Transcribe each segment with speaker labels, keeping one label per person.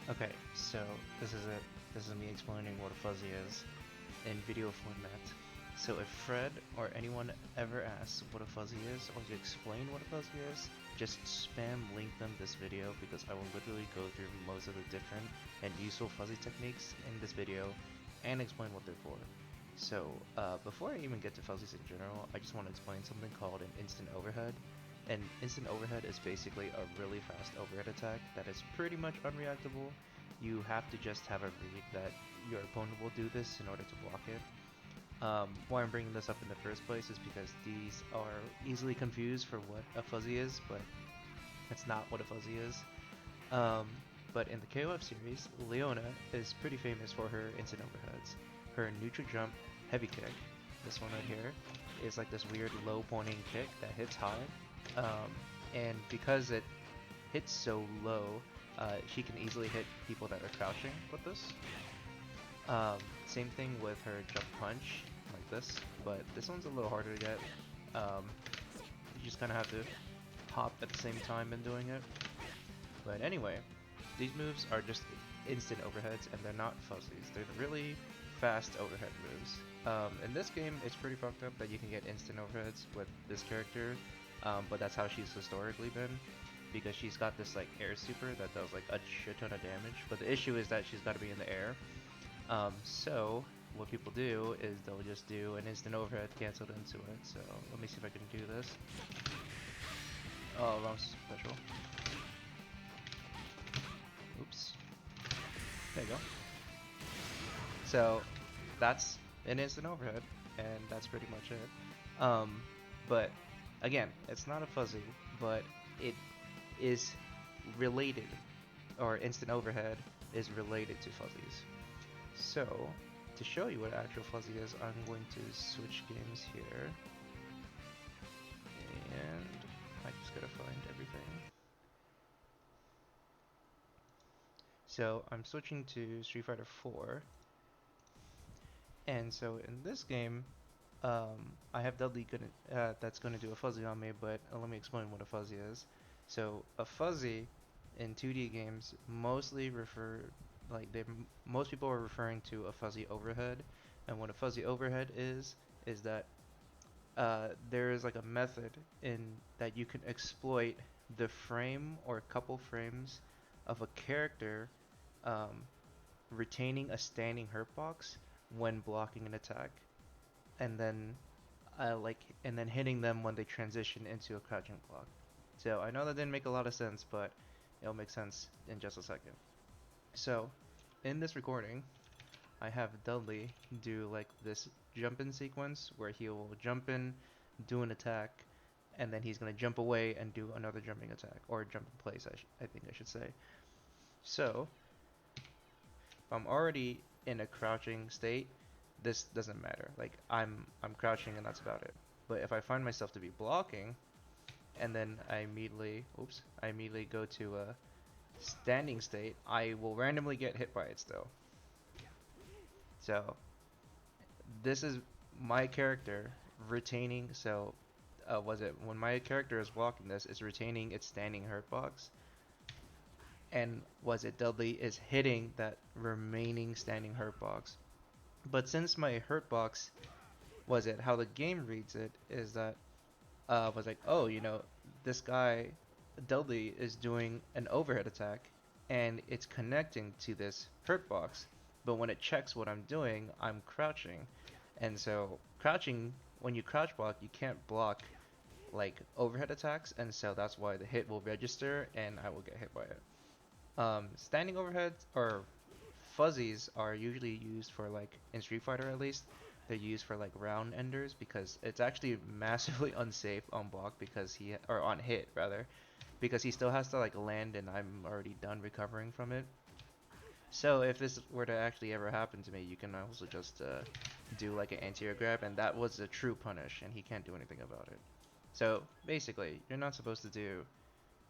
Speaker 1: Okay, so this is it. This is me explaining what a fuzzy is in video format. So if Fred or anyone ever asks what a fuzzy is or to explain what a fuzzy is, just spam link them this video because I will literally go through most of the different and useful fuzzy techniques in this video and explain what they're for. So before I even get to fuzzies in general, I just want to explain something called an instant overhead. An instant overhead is basically a really fast overhead attack that is pretty much unreactable. You have to just have a read that your opponent will do this in order to block it. Why I'm bringing this up in the first place is because these are easily confused for what a fuzzy is, but that's not what a fuzzy is. Um, but in the KOF series, Leona is pretty famous for her instant overheads. Her neutral jump heavy kick, this one right here, is like this weird low pointing kick that hits high. Um, and because it hits so low, she can easily hit people that are crouching with this. Same thing with her jump punch, like this, but this one's a little harder to get. Um, you just kind of have to hop at the same time in doing it. But anyway, these moves are just instant overheads and they're not fuzzies. They're really fast overhead moves. In this game, it's pretty fucked up that you can get instant overheads with this character, but that's how she's historically been because she's got this like air super that does like a shit ton of damage. But the issue is that she's got to be in the air. So what people do is they'll just do an instant overhead canceled into it. So let me see if I can do this. Oh, wrong special. Oops. There you go. So that's an instant overhead, and that's pretty much it. But again, it's not a fuzzy, but it is related, or instant overhead is related to fuzzies. So to show you what actual fuzzy is, I'm going to switch games here, and I just gotta find everything. So I'm switching to Street Fighter 4, and so in this game, I have Dudley that's gonna do a fuzzy on me, but let me explain what a fuzzy is. So a fuzzy in 2D games mostly refer like they most people are referring to a fuzzy overhead, and what a fuzzy overhead is that there is like a method in that you can exploit the frame or a couple frames of a character um, retaining a standing hurt box when blocking an attack, and then and then hitting them when they transition into a crouching block. So I know that didn't make a lot of sense, but it'll make sense in just a second. So in this recording, I have Dudley do like this jump in sequence where he will jump in, do an attack, and then he's gonna jump away and do another jumping attack or jump in place. I think I should say. So if I'm already in a crouching state, this doesn't matter. Like I'm crouching and that's about it. But if I find myself to be blocking, and then I immediately go to a standing state, I will randomly get hit by it still. So this is my character retaining. So was it when my character is blocking this, is retaining its standing hurt box, and was it Dudley is hitting that remaining standing hurt box. But since my hurt box was it how the game reads it is that was like, oh, this guy Dudley is doing an overhead attack, and it's connecting to this hurt box. But when it checks what I'm doing, I'm crouching, and so crouching when you crouch block, you can't block like overhead attacks, and so that's why the hit will register and I will get hit by it. Standing overheads or fuzzies are usually used for like in Street Fighter at least. They're used for like round enders because it's actually massively unsafe on block because he or on hit rather because he still has to like land and I'm already done recovering from it. So if this were to actually ever happen to me, you can also just do like an anti-air grab, and that was a true punish, and he can't do anything about it. So basically, you're not supposed to do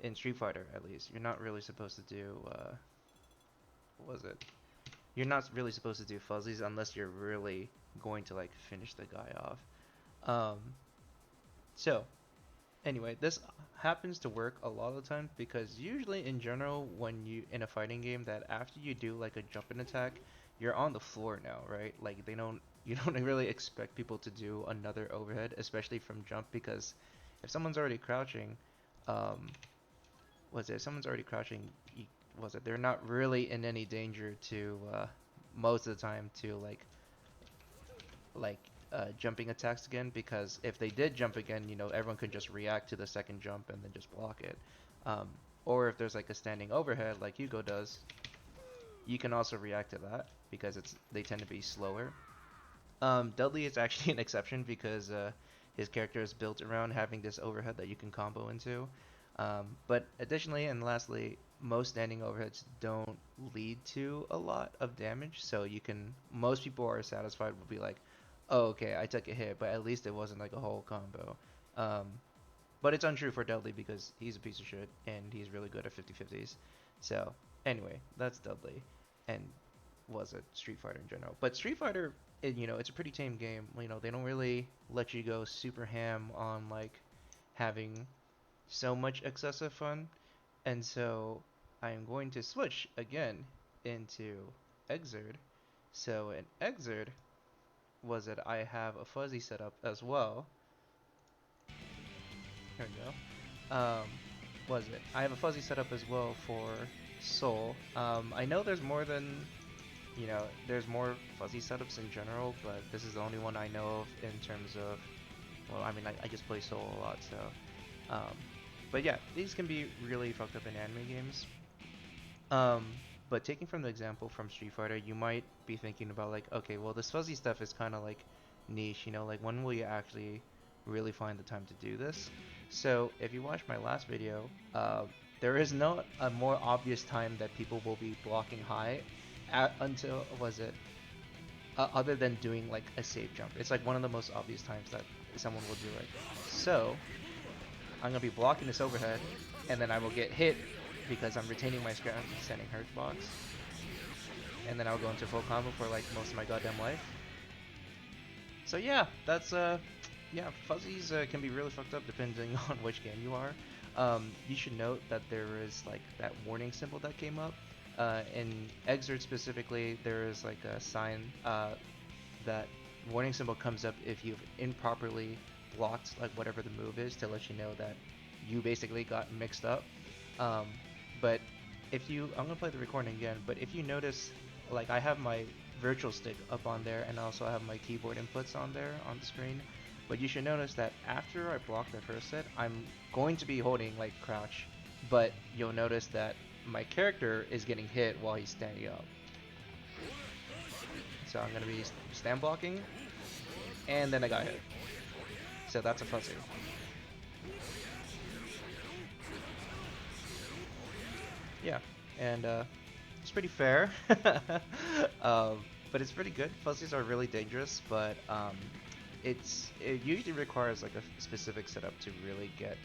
Speaker 1: in Street Fighter at least. You're not really supposed to do what was it? You're not really supposed to do fuzzies unless you're really going to like finish the guy off. Um, so Anyway, this happens to work a lot of the time because usually in general when you in a fighting game that after you do like a jump and attack, you're on the floor now, right? Like they don't you don't really expect people to do another overhead, especially from jump because if someone's already crouching, um, was it? If someone's already crouching, was it? They're not really in any danger to most of the time to like jumping attacks again because if they did jump again, everyone could just react to the second jump and then just block it. Um, or if there's like a standing overhead like Hugo does, you can also react to that because they tend to be slower. Dudley is actually an exception because his character is built around having this overhead that you can combo into. But additionally and lastly, most standing overheads don't lead to a lot of damage, so most people are satisfied will be like, oh, okay, I took a hit, but at least it wasn't like a whole combo. Um, but it's untrue for Dudley because he's a piece of shit and he's really good at 50-50s. So anyway, that's Dudley. And was it Street Fighter in general. But Street Fighter, it's a pretty tame game. They don't really let you go super ham on like having so much excessive fun. And so I am going to switch again into Exerd. So in Exerd, was it I have a fuzzy setup as well. Here we go. Was it? I have a fuzzy setup as well for Soul. I know there's more than there's more fuzzy setups in general, but this is the only one I know of in terms of, well, I mean, I just play Soul a lot, so, um, but yeah, these can be really fucked up in anime games. Um, but taking from the example from Street Fighter, you might be thinking about like, okay, well, this fuzzy stuff is kind of like niche, like when will you actually really find the time to do this? So if you watch my last video, there is not a more obvious time that people will be blocking high until was it other than doing like a safe jump. It's like one of the most obvious times that someone will do it. So I'm gonna be blocking this overhead, and then I will get hit because I'm retaining my standing hurt box, and then I'll go into full combo for like most of my goddamn life. So yeah, that's yeah, fuzzies can be really fucked up depending on which game you are. You should note that there is like that warning symbol that came up. In Exert specifically, there is like a sign that warning symbol comes up if you've improperly blocked like whatever the move is to let you know that you basically got mixed up. Um, but I'm gonna play the recording again, but if you notice, like I have my virtual stick up on there and also have my keyboard inputs on there on the screen. But you should notice that after I block the first hit, I'm going to be holding like crouch, but you'll notice that my character is getting hit while he's standing up. So I'm gonna be stand blocking, and then I got hit. So that's a fuzzy. Yeah, and it's pretty fair. um, but it's pretty good. Fuzzies are really dangerous, but it usually requires like a specific setup to really get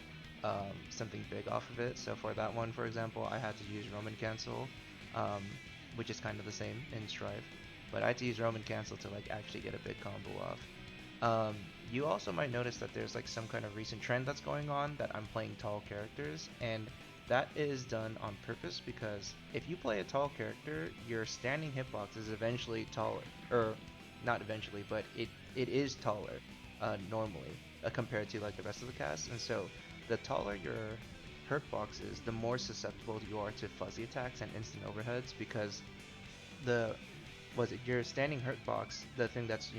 Speaker 1: something big off of it. So for that one, for example, I had to use Roman cancel, um, which is kind of the same in Strive, but I had to use Roman cancel to like actually get a big combo off. You also might notice that there's like some kind of recent trend that's going on that I'm playing tall characters, and that is done on purpose because if you play a tall character, your standing hitbox is eventually taller, or not eventually, but it is taller normally compared to like the rest of the cast, and so the taller your hurt box is, the more susceptible you are to fuzzy attacks and instant overheads because the was it your standing hurt box, the thing that's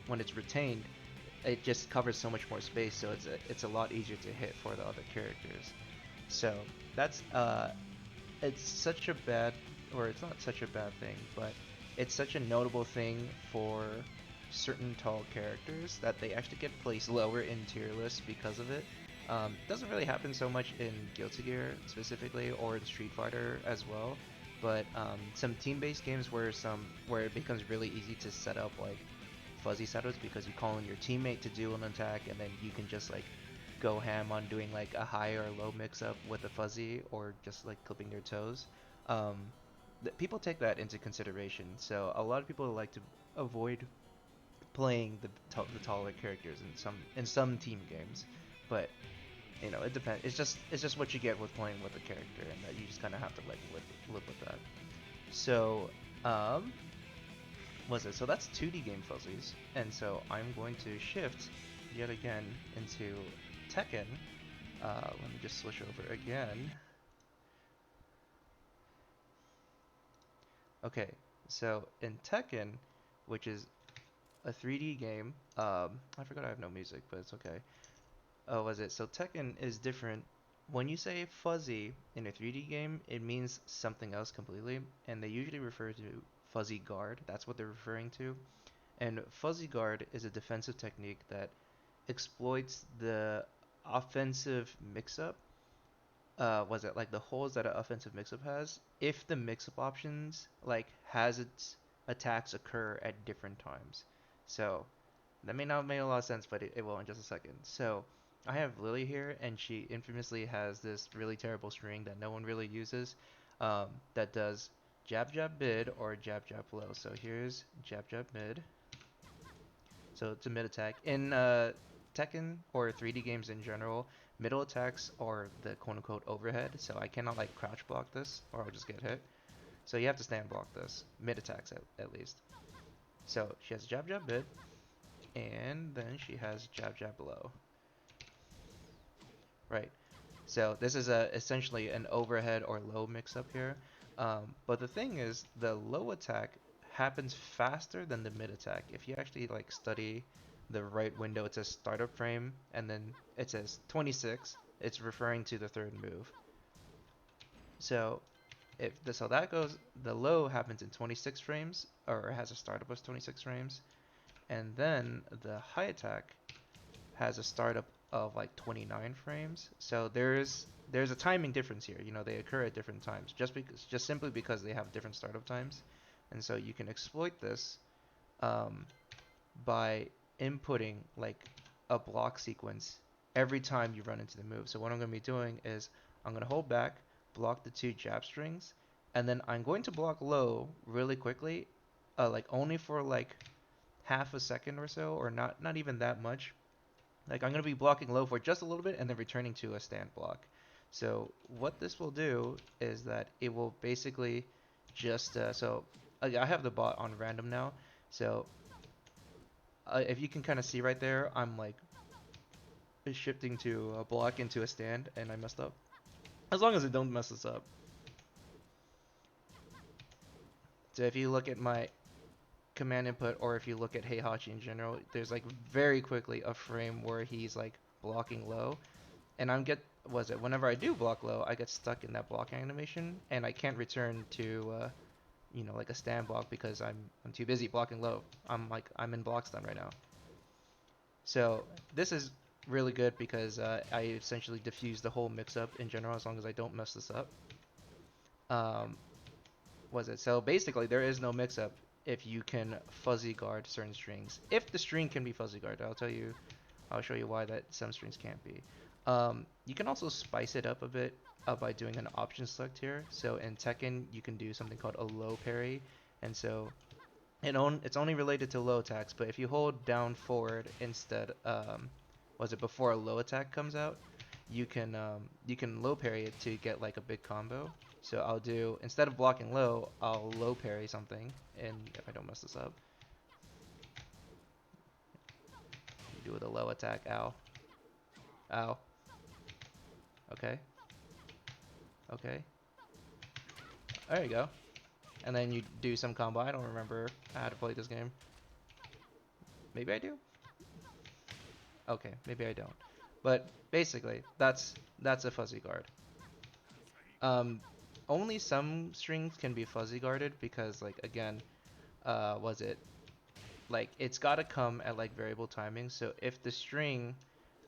Speaker 1: when it's retained, it just covers so much more space, so it's a lot easier to hit for the other characters. So that's it's such a bad, or it's not such a bad thing, but it's such a notable thing for certain tall characters that they actually get placed lower in tier lists because of it. Doesn't really happen so much in Guilty Gear specifically, or in Street Fighter as well. But some team-based games where it becomes really easy to set up like fuzzy setups because you call in your teammate to do an attack and then you can just like go ham on doing like a high or low mix-up with a fuzzy or just like clipping their toes. Um, People take that into consideration. So a lot of people like to avoid playing the taller characters in some team games. But it depends. It's just what you get with playing with a character, and that you just kind of have to like live with that. So, um, was it? So that's 2D game fuzzies, and so I'm going to shift yet again into Tekken. Let me just switch over again. Okay, so in Tekken, which is a 3D game, I forgot I have no music, but it's okay. Oh, was it? So Tekken is different. When you say fuzzy in a 3D game, it means something else completely, and they usually refer to fuzzy guard. That's what they're referring to. And fuzzy guard is a defensive technique that exploits the offensive mix-up. Was it like the holes that an offensive mix-up has? If the mix-up options like has its attacks occur at different times. So that may not make a lot of sense, but it will in just a second. So I have Lily here, and she infamously has this really terrible string that no one really uses, that does jab jab mid or jab jab low. So here's jab jab mid. So it's a mid attack. In Tekken or 3D games in general, middle attacks are the quote unquote overhead. So I cannot like crouch block this, or I'll just get hit. So you have to stand block this. Mid attacks at least. So she has jab jab mid, and then she has jab jab low. Right. So this is essentially an overhead or low mix up here. But the thing is, the low attack happens faster than the mid attack. If you actually like study the right window, it says startup frame, and then it says 26. It's referring to the third move. So so that goes, the low happens in 26 frames, or has a startup of 26 frames, and then the high attack has a startup of like 29 frames. So there's a timing difference here. They occur at different times just simply because they have different startup times. And so you can exploit this um, by inputting like a block sequence every time you run into the move. So what I'm going to be doing is I'm going to hold back, block the two jab strings, and then I'm going to block low really quickly, like only for like half a second or so, or not even that much. Like I'm going to be blocking low for just a little bit and then returning to a stand block. So what this will do is that it will basically just, I have the bot on random now. So if you can kind of see right there, I'm like shifting to a block into a stand, and I messed up. As long as it don't mess us up. So if you look at my command input, or if you look at Heihachi in general, there's like very quickly a frame where he's like blocking low, and whenever I do block low, I get stuck in that blocking animation, and I can't return to like a stand block because I'm too busy blocking low. I'm in block stun right now. So this is really good because I essentially diffuse the whole mix-up in general as long as I don't mess this up. Um, so basically there is no mix-up if you can fuzzy guard certain strings. If the string can be fuzzy guarded, I'll show you why that some strings can't be. You can also spice it up a bit by doing an option select here. So in Tekken, you can do something called a low parry, and so it's only related to low attacks. But if you hold down forward instead, before a low attack comes out, you can low parry it to get like a big combo. So I'll do, instead of blocking low, I'll low parry something, and if I don't mess this up, do with a low attack. Ow. Ow. Okay. Okay. There you go. And then you do some combo. I don't remember how to play this game. Maybe I do? Okay, maybe I don't. But basically, that's a fuzzy guard. Um, Only some strings can be fuzzy guarded because, like, again, was it like it's got to come at like variable timing. So if the string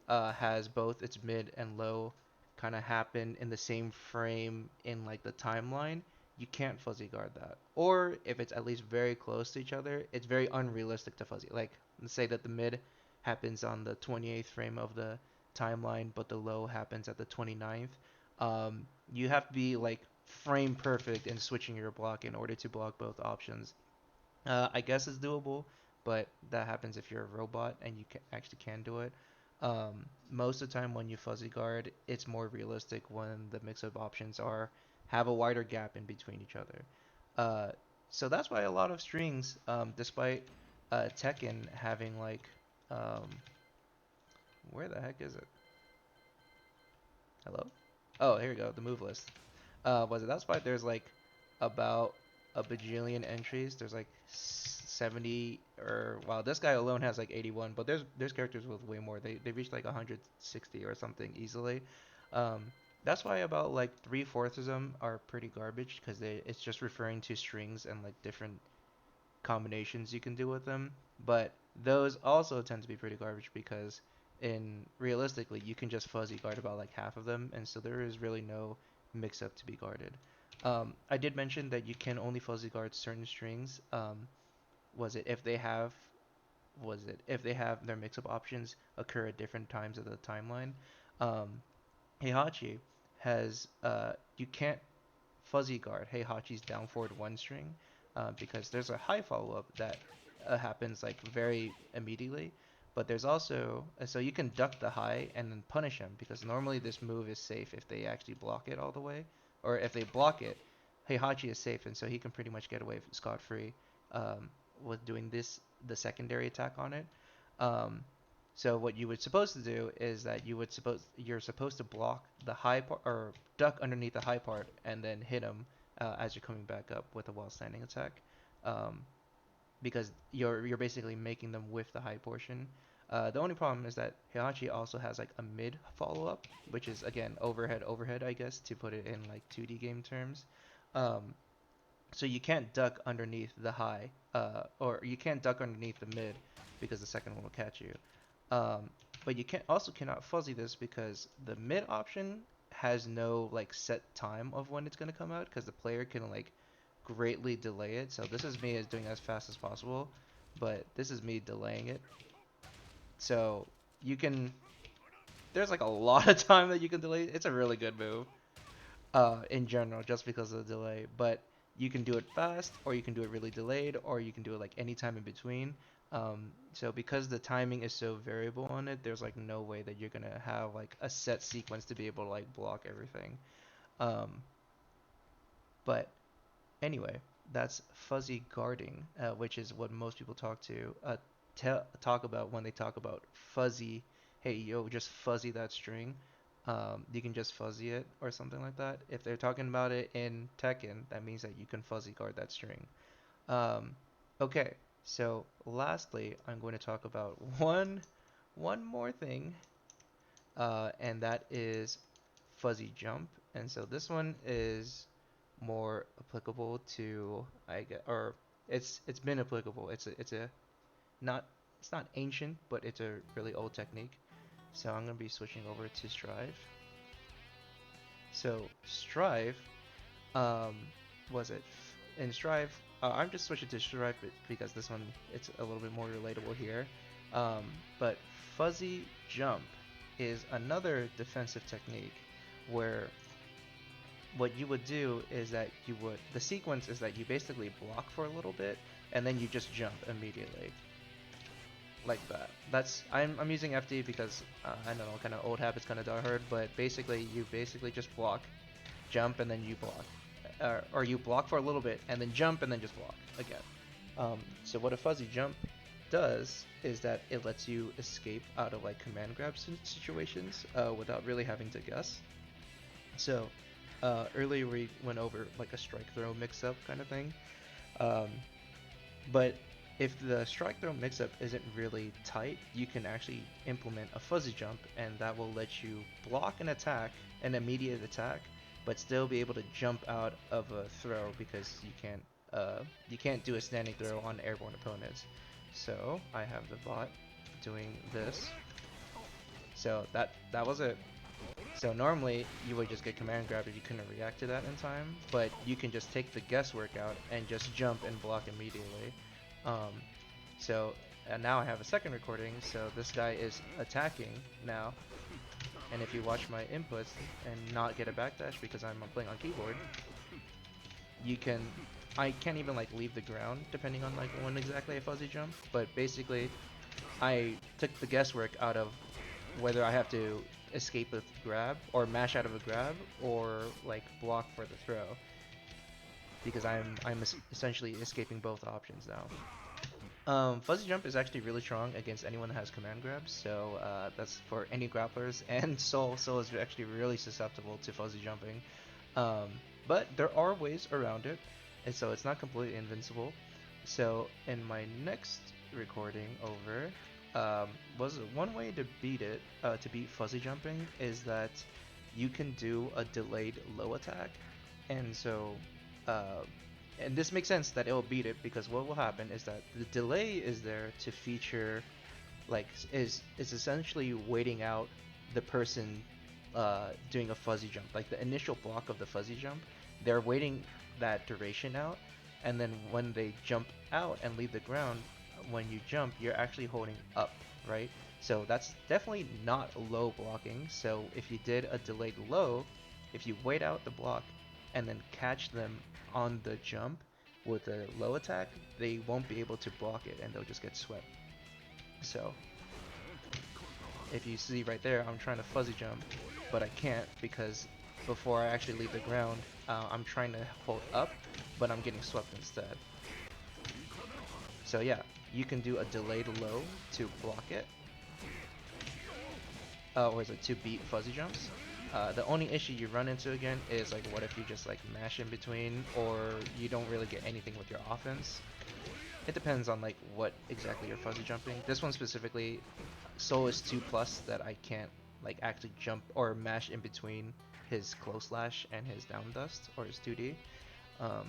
Speaker 1: has both its mid and low kind of happen in the same frame in like the timeline, you can't fuzzy guard that. Or if it's at least very close to each other, it's very unrealistic to fuzzy. Like, let's say that the mid happens on the 28th frame of the timeline, but the low happens at the 29th. You have to be like frame perfect in switching your block in order to block both options. I guess it's doable, but that happens if you're a robot and you actually can do it. Most of the time when you fuzzy guard, it's more realistic when the mix-up options are have a wider gap in between each other. Uh, so that's why a lot of strings, despite Tekken having like, um, where the heck is it? Hello? Oh, here we go, the move list. Was it? That's why there's like about a bajillion entries. There's like 70 or wow, this guy alone has like 81, but there's characters with way more. They reach like 160 or something easily. Um, that's why about like three-fourths of them are pretty garbage because it's just referring to strings and like different combinations you can do with them. But those also tend to be pretty garbage because in realistically you can just fuzzy guard about like half of them, and so there is really no mix up to be guarded. I did mention that you can only fuzzy guard certain strings. Was it if they have was it if they have their mix up options occur at different times of the timeline? Um, Heihachi has you can't fuzzy guard Heihachi's down forward one string because there's a high follow up that happens like very immediately. But there's also so you can duck the high and then punish him because normally this move is safe if they actually block it all the way, or if they block it, Heihachi is safe and so he can pretty much get away scot free um, with doing this the secondary attack on it. Um, so what you would supposed to do is that you're supposed to block the high part or duck underneath the high part and then hit him as you're coming back up with a while standing attack, um, because you're basically making them with the high portion. The only problem is that Heihachi also has like a mid follow up, which is again overhead I guess to put it in like 2D game terms. Um, so you can't duck underneath the high, or you can't duck underneath the mid because the second one will catch you. Um, but you can also cannot fuzzy this because the mid option has no like set time of when it's gonna come out because the player can like greatly delay it. So this is me as doing as fast as possible, but this is me delaying it. So you can there's like a lot of time that you can delay. It's a really good move in general, just because of the delay. But you can do it fast, or you can do it really delayed, or you can do it like any time in between. So because the timing is so variable on it, there's like no way that you're gonna have like a set sequence to be able to like block everything. Um, but anyway, that's fuzzy guarding, which is what most people talk about when they talk about fuzzy. Hey, yo, just fuzzy that string. You can just fuzzy it or something like that. If they're talking about it in Tekken, that means that you can fuzzy guard that string. Um, okay, so lastly, I'm going to talk about one more thing, and that is fuzzy jump. And so this one is more applicable to I get or it's been applicable. It's a not it's not ancient, but it's a really old technique. So I'm gonna be switching over to Strive. So Strive, um, was it in Strive? I'm just switching to Strive because this one it's a little bit more relatable here. Um, but fuzzy jump is another defensive technique where what you would do is that the sequence is that you basically block for a little bit and then you just jump immediately like that. I'm using FD because I don't know, kind of old habits kind of die hard, but basically you basically just block, jump, and then you block, or you block for a little bit and then jump and then just block again. So what a fuzzy jump does is that it lets you escape out of like command grab situations without really having to guess. So earlier we went over like a strike throw mix up kind of thing. Um, but if the strike throw mix up isn't really tight, you can actually implement a fuzzy jump, and that will let you block an attack, an immediate attack, but still be able to jump out of a throw because you can't do a standing throw on airborne opponents. So I have the bot doing this. So that was it. So normally you would just get command grabbed if you couldn't react to that in time, but you can just take the guesswork out and just jump and block immediately. Um, so and now I have a second recording, so this guy is attacking now, and if you watch my inputs and not get a backdash because I'm playing on keyboard, you can, I can't even like leave the ground depending on like when exactly I fuzzy jump, but basically I took the guesswork out of whether I have to escape a grab or mash out of a grab or like block for the throw, because I'm essentially escaping both options now. Fuzzy Jump is actually really strong against anyone that has command grabs, so that's for any grapplers, and Soul. Soul is actually really susceptible to Fuzzy Jumping. Um, but there are ways around it, and so it's not completely invincible. So in my next recording over, was one way to beat it, to beat Fuzzy Jumping, is that you can do a delayed low attack, and so uh, and this makes sense that it will beat it because what will happen is that the delay is there to feature like is essentially waiting out the person doing a fuzzy jump, like the initial block of the fuzzy jump. They're waiting that duration out, and then when they jump out and leave the ground, when you jump, you're actually holding up, right? So that's definitely not low blocking. So if you did a delayed low, if you wait out the block and then catch them on the jump with a low attack, they won't be able to block it and they'll just get swept. So if you see right there, I'm trying to fuzzy jump, but I can't because before I actually leave the ground, I'm trying to hold up, but I'm getting swept instead. So yeah, you can do a delayed low to block it, or is it to beat fuzzy jumps. The only issue you run into again is like what if you just like mash in between or you don't really get anything with your offense. It depends on like what exactly you're fuzzy jumping. This one specifically, Soul is 2 plus that I can't like actually jump or mash in between his close slash and his down dust or his 2D. Um,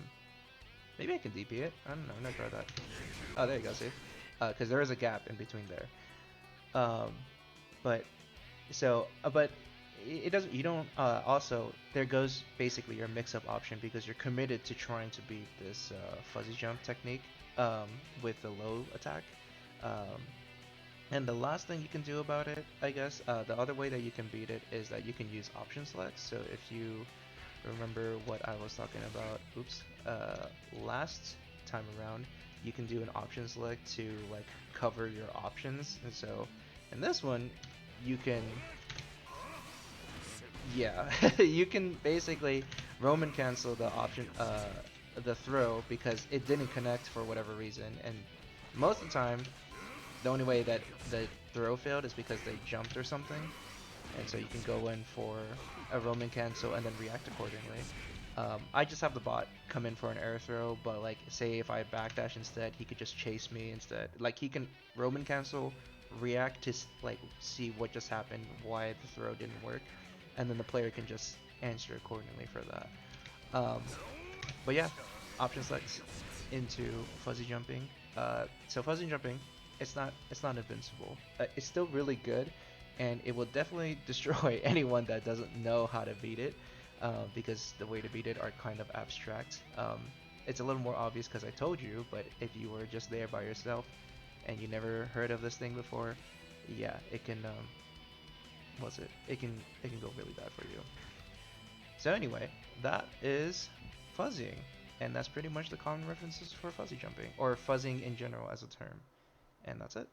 Speaker 1: maybe I can DP it. I don't know. I've never tried that. Oh, there you go. See, because there is a gap in between there. But but it doesn't. You don't. Also, there goes basically your mix-up option because you're committed to trying to beat this fuzzy jump technique with the low attack. Um, and the last thing you can do about it, I guess, the other way that you can beat it is that you can use option selects. So if you remember what I was talking about, oops, last time around, you can do an option select to like cover your options. And so in this one, you can, yeah, you can basically Roman cancel the option, the throw because it didn't connect for whatever reason. And most of the time, the only way that the throw failed is because they jumped or something, and so you can go in for a Roman cancel and then react accordingly. I just have the bot come in for an air throw, but like say if I backdash instead, he could just chase me instead. Like he can Roman cancel, react to like see what just happened, why the throw didn't work, and then the player can just answer accordingly for that. Um, but yeah, option selects into fuzzy jumping. So fuzzy jumping, it's not invincible. It's still really good, and it will definitely destroy anyone that doesn't know how to beat it, because the way to beat it are kind of abstract. It's a little more obvious because I told you, but if you were just there by yourself and you never heard of this thing before, yeah, it can what's it? It can go really bad for you. So anyway, that is fuzzying, and that's pretty much the common references for fuzzy jumping or fuzzing in general as a term. And that's it.